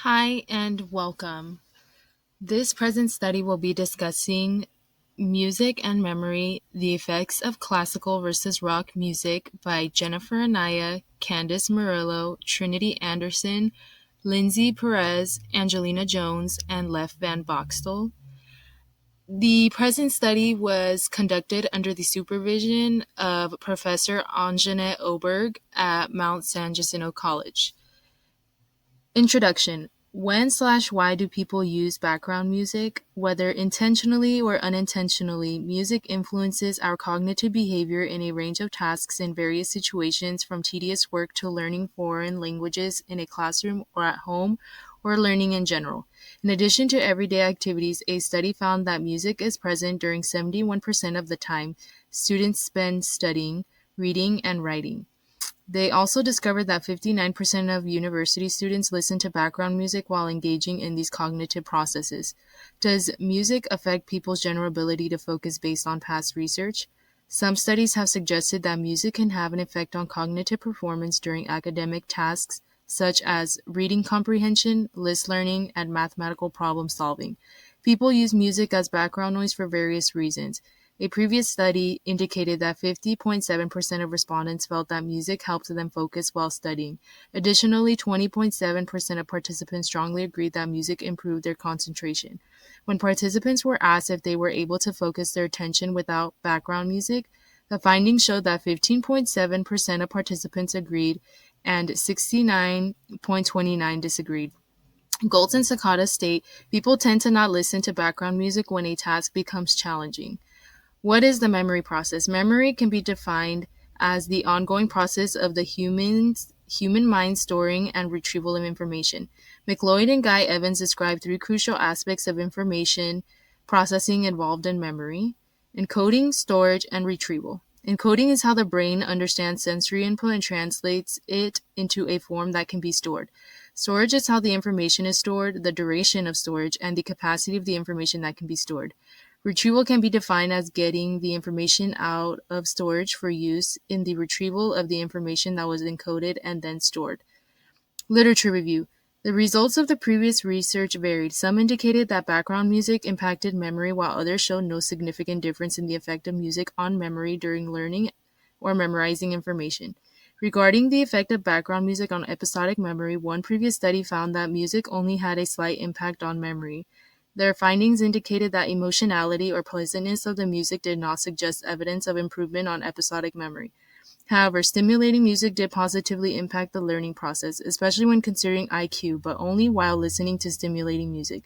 Hi and welcome. This present study will be discussing Music and Memory, the Effects of Classical versus Rock Music by Jennifer Anaya, Candice Murillo, Trinity Anderson, Lindsay Perez, Angelina Jones, and Lev Van Boxtel. The present study was conducted under the supervision of Professor Anjanette Oberg at Mount San Jacinto College. Introduction. When/why do people use background music? Whether intentionally or unintentionally, music influences our cognitive behavior in a range of tasks in various situations, from tedious work to learning foreign languages in a classroom or at home, or learning in general. In addition to everyday activities, a study found that music is present during 71% of the time students spend studying, reading, and writing. They also discovered that 59% of university students listen to background music while engaging in these cognitive processes. Does music affect people's general ability to focus based on past research? Some studies have suggested that music can have an effect on cognitive performance during academic tasks such as reading comprehension, list learning, and mathematical problem solving. People use music as background noise for various reasons. A previous study indicated that 50.7% of respondents felt that music helped them focus while studying. Additionally, 20.7% of participants strongly agreed that music improved their concentration. When participants were asked if they were able to focus their attention without background music, the findings showed that 15.7% of participants agreed and 69.29% disagreed. Goltz and Sakata state people tend to not listen to background music when a task becomes challenging. What is the memory process? Memory can be defined as the ongoing process of the human mind storing and retrieval of information. McLeod and Guy Evans describe three crucial aspects of information processing involved in memory: encoding, storage, and retrieval. Encoding is how the brain understands sensory input and translates it into a form that can be stored. Storage is how the information is stored, the duration of storage, and the capacity of the information that can be stored. Retrieval can be defined as getting the information out of storage for use in the retrieval of the information that was encoded and then stored. Literature review. The results of the previous research varied. Some indicated that background music impacted memory, while others showed no significant difference in the effect of music on memory during learning or memorizing information. Regarding the effect of background music on episodic memory, one previous study found that music only had a slight impact on memory. Their findings indicated that emotionality or pleasantness of the music did not suggest evidence of improvement on episodic memory. However, stimulating music did positively impact the learning process, especially when considering IQ, but only while listening to stimulating music.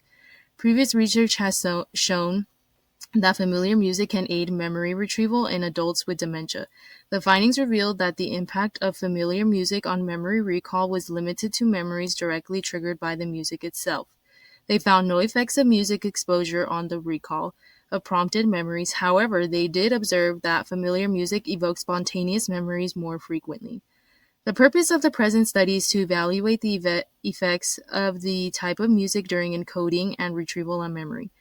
Previous research has shown that familiar music can aid memory retrieval in adults with dementia. The findings revealed that the impact of familiar music on memory recall was limited to memories directly triggered by the music itself. They found no effects of music exposure on the recall of prompted memories. However, they did observe that familiar music evokes spontaneous memories more frequently. The purpose of the present study is to evaluate the effects of the type of music during encoding and retrieval on memory.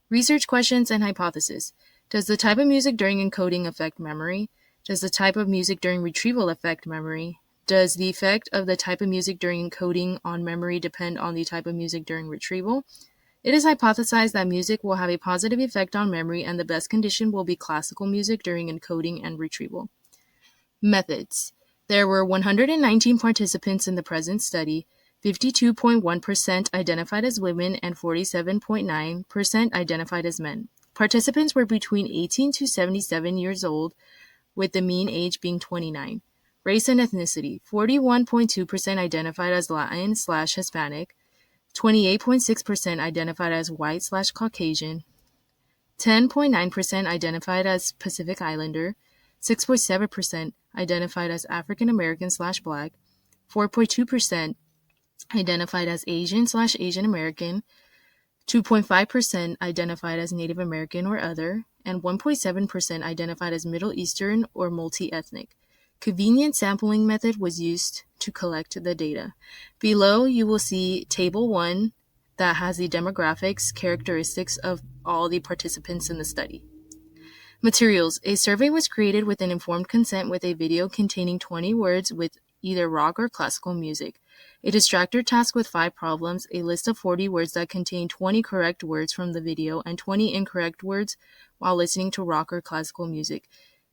Research questions and hypothesis. Does the type of music during encoding affect memory? Does the type of music during retrieval affect memory? Does the effect of the type of music during encoding on memory depend on the type of music during retrieval? It is hypothesized that music will have a positive effect on memory, and the best condition will be classical music during encoding and retrieval. Methods. There were 119 participants in the present study. 52.1% identified as women and 47.9% identified as men. Participants were between 18 to 77 years old, with the mean age being 29. Race and ethnicity. 41.2% identified as Latin/Hispanic, 28.6% identified as white/Caucasian, 10.9% identified as Pacific Islander, 6.7% identified as African American/Black, 4.2% identified as Asian/Asian American, 2.5% identified as Native American or other, and 1.7% identified as Middle Eastern or multi-ethnic. Convenient sampling method was used to collect the data. Below, you will see Table 1 that has the demographics characteristics of all the participants in the study. Materials. A survey was created with an informed consent with a video containing 20 words with either rock or classical music. A distractor task with 5 problems, a list of 40 words that contain 20 correct words from the video and 20 incorrect words while listening to rock or classical music,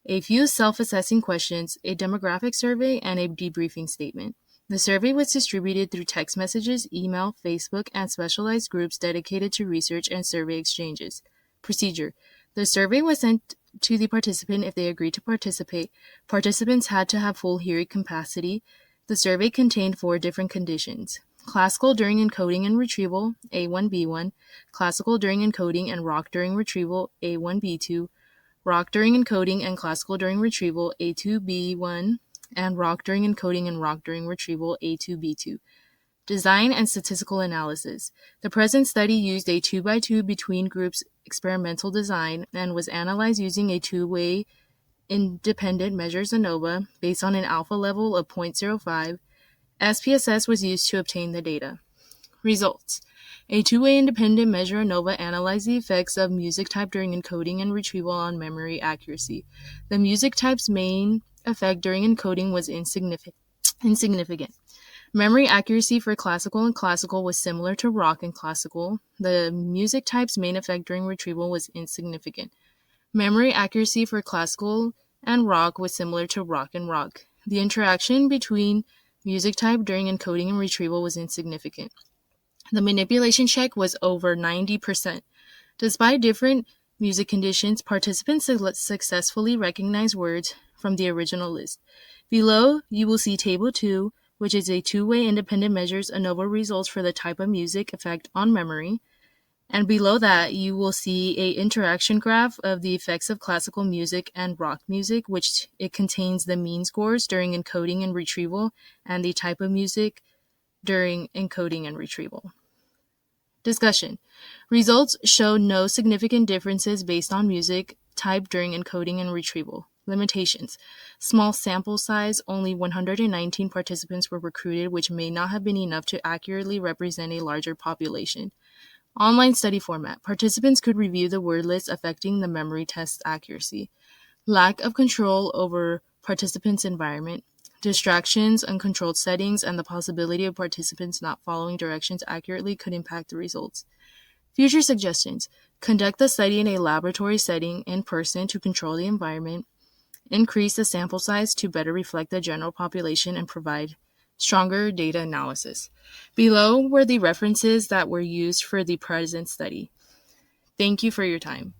a few self-assessing questions, a demographic survey, and a debriefing statement. The survey was distributed through text messages, email, Facebook, and specialized groups dedicated to research and survey exchanges. Procedure. The survey was sent to the participant if they agreed to participate. Participants had to have full hearing capacity. The survey contained 4 different conditions: classical during encoding and retrieval, A1B1, classical during encoding and rock during retrieval, A1B2, rock during encoding and classical during retrieval, A2B1, and rock during encoding and rock during retrieval, A2B2. Design and statistical analysis. The present study used a 2x2 between groups experimental design and was analyzed using a two-way independent measures ANOVA based on an alpha level of 0.05. SPSS was used to obtain the data. Results. A two-way independent measure ANOVA analyzed the effects of music type during encoding and retrieval on memory accuracy. The music type's main effect during encoding was insignificant. Memory accuracy for classical and classical was similar to rock and classical. The music type's main effect during retrieval was insignificant. Memory accuracy for classical and rock was similar to rock and rock. The interaction between music type during encoding and retrieval was insignificant. The manipulation check was over 90%. Despite different music conditions, participants successfully recognized words from the original list. Below, you will see Table 2, which is a two-way independent measures ANOVA results for the type of music effect on memory. And below that, you will see a interaction graph of the effects of classical music and rock music, which it contains the mean scores during encoding and retrieval and the type of music during encoding and retrieval. Discussion. Results show no significant differences based on music type during encoding and retrieval. Limitations. Small sample size, only 119 participants were recruited, which may not have been enough to accurately represent a larger population. Online study format. Participants could review the word list affecting the memory test's accuracy. Lack of control over participants' environment. Distractions, uncontrolled settings, and the possibility of participants not following directions accurately could impact the results. Future suggestions. Conduct the study in a laboratory setting in person to control the environment. Increase the sample size to better reflect the general population and provide stronger data analysis. Below were the references that were used for the present study. Thank you for your time.